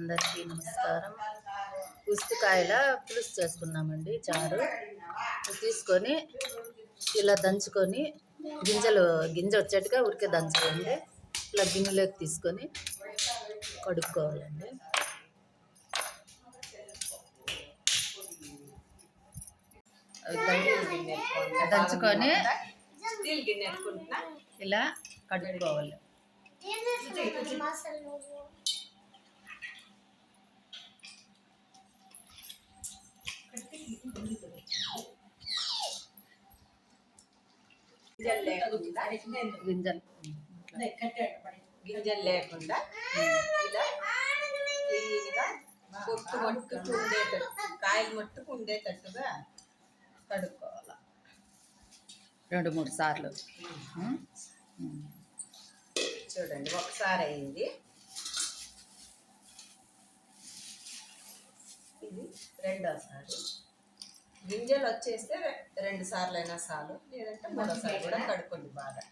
అందరికీ నమస్కారం. ఉసిరికాయల పులుసు చేసుకున్నామండి. చారు తీసుకొని ఇలా దంచుకొని గింజ వచ్చేట్టుగా ఉరికే దంచుకోండి. ఇలా గిన్నెలోకి తీసుకొని కడుక్కోవాలండి. దంచుకొని ఇలా కడుక్కోవాలి. గింజలు లేకుండా ఇలా క్లీన్గా పొట్టు మట్టుకు ఉండేటట్టు, కాయలు మట్టుకు ఉండేటట్టుగా కడుక్కోవాలి 2-3 సార్లు. చూడండి, ఒకసారి అయింది. ఇది రెండోసారి. గింజలు వచ్చేస్తే 2 సార్లు అయినా చాలు, లేదంటే 3సారి కూడా కడుక్కోండి బాగా.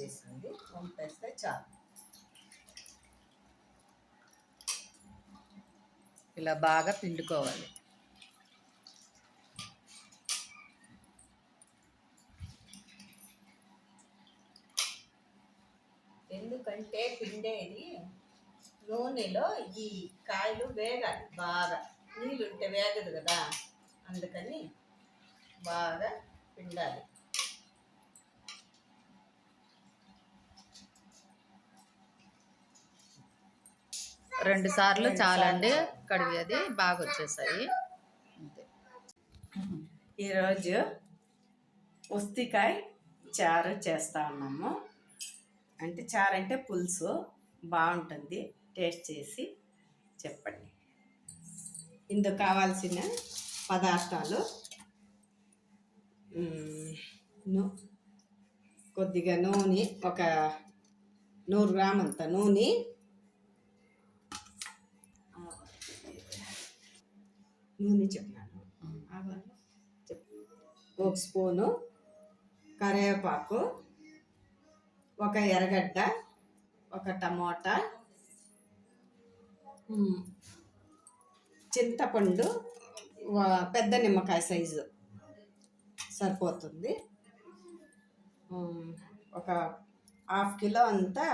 చేసింది పంపేస్తే చాలు. ఇలా బాగా పిండుకోవాలి. ఎందుకంటే పిండేది నూనెలో ఈ కాయలు వేగాలి బాగా. నీళ్ళుంటే వేగదు కదా, అందుకని బాగా పిండాలి. రెండు సార్లు చాలండి, కడిగేది బాగా వచ్చేసాయి. అంతే. ఈరోజు ఉసిరికాయ చారు చేస్తా ఉన్నాము. అంటే చారు అంటే పులుసు బాగుంటుంది. టేస్ట్ చేసి చెప్పండి. ఇందుకు కావాల్సిన పదార్థాలు: కొద్దిగా నూనె, ఒక 100 గ్రాముల అంత నూనె, చెప్పినాను, 1 స్పూను కరివేపాకు, ఒక ఎర్రగడ్డ, ఒక టమోటా, చింతపండు పెద్ద నిమ్మకాయ సైజు సరిపోతుంది, ఒక 1/2 కిలో అంతా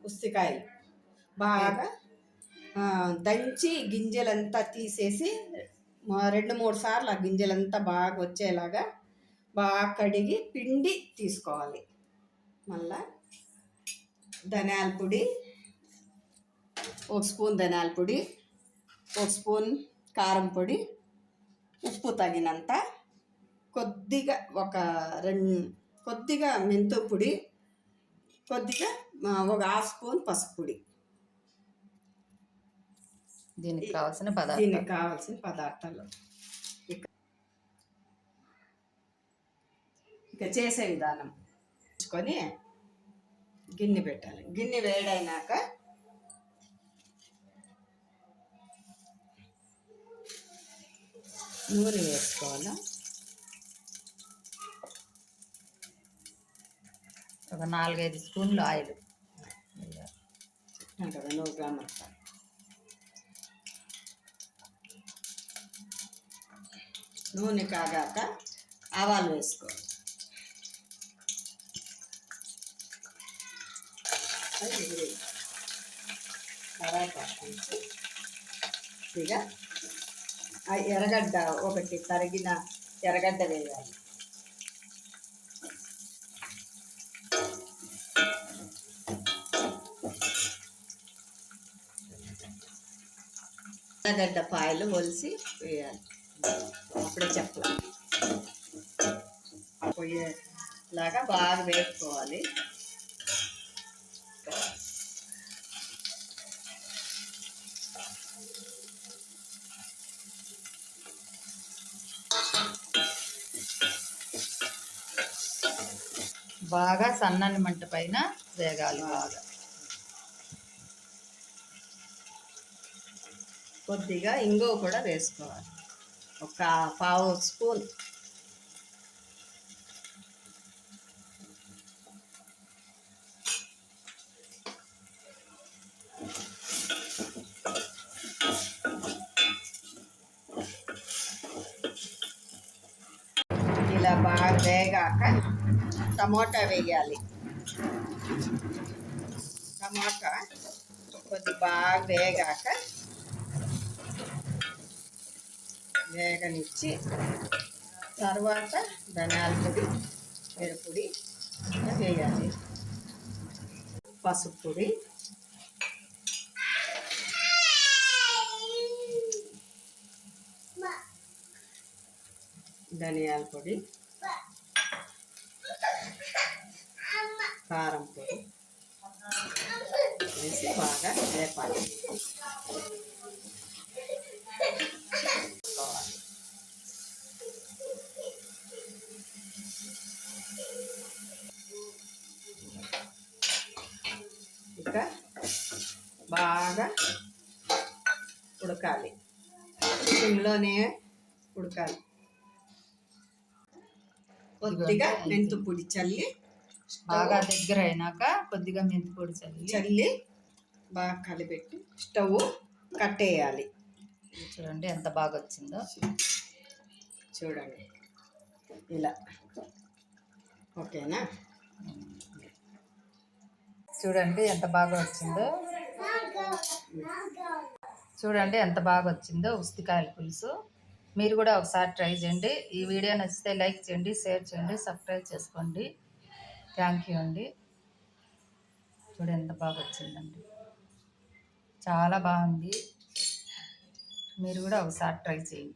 ఉసిరికాయలు బాగా దంచి గింజలంతా తీసేసి 2-3 సార్లు ఆ గింజలంతా బాగా వచ్చేలాగా బాగా కడిగి పిండి తీసుకోవాలి. మళ్ళా ధనియాల పొడి, 1 స్పూన్ ధనియాల పొడి, 1 స్పూన్ కారం పొడి, ఉప్పు తగినంత, కొద్దిగా కొద్దిగా మెంతుల పొడి, కొద్దిగా ఒక 1/2 స్పూన్ పసుపు పొడి. దీనికి కావాల్సిన పదార్థాలు ఇక చేసే విధానం ఉంచుకొని గిన్నె పెట్టాలి. గిన్నె వేడైనాక నూనె వేసుకోవాలి. ఒక 4-5 స్పూన్లు ఆయిల్, 100 గ్రాముల. నూనె కాగాక ఆవాలు వేసుకోవాలి. ఇక ఎర్రగడ్డ, ఒకటి తరిగిన ఎర్రగడ్డ వేయాలి. ఎర్రగడ్డ పాయలు ఒలిసి వేయాలి. అప్పుడే చెప్పాలి. పొయ్యేలాగా బాగా వేసుకోవాలి. బాగా సన్నని మంట పైన వేగాలి బాగా. కొద్దిగా ఇంగువ కూడా వేసుకోవాలి, ఒక పావు స్పూన్. ఇలా బాగా వేగాక టమోటా వేయాలి. టమోటా కొద్ది బాగా వేగనిచ్చి తర్వాత ధనియాల పొడి, మిరప్పొడి వేయాలి, పసుపు పొడి, ధనియాల పొడి, కారం పొడి వేసి బాగా వేపాలి. ఇక బాగా ఉడకాలి, సిమ్లోనే ఉడకాలి. కొద్దిగా మెంతు పొడి చల్లి బాగా దగ్గర అయినాక కొద్దిగా మెంతి పొడి చల్లి బాగా కలిపెట్టి స్టవ్ కట్టేయాలి. చూడండి ఎంత బాగా వచ్చిందో. చూడండి ఇలా, ఓకేనా? చూడండి ఎంత బాగా వచ్చిందో. చూడండి ఎంత బాగా వచ్చిందో ఉసిరికాయల పులుసు. మీరు కూడా ఒకసారి ట్రై చేయండి. ఈ వీడియో నచ్చితే లైక్ చేయండి, షేర్ చేయండి, సబ్స్క్రైబ్ చేసుకోండి. థ్యాంక్ యూ అండి. చూడండి ఎంత బాగా వచ్చిందండి, చాలా బాగుంది. మీరు కూడా ఒకసారి ట్రై చేయండి.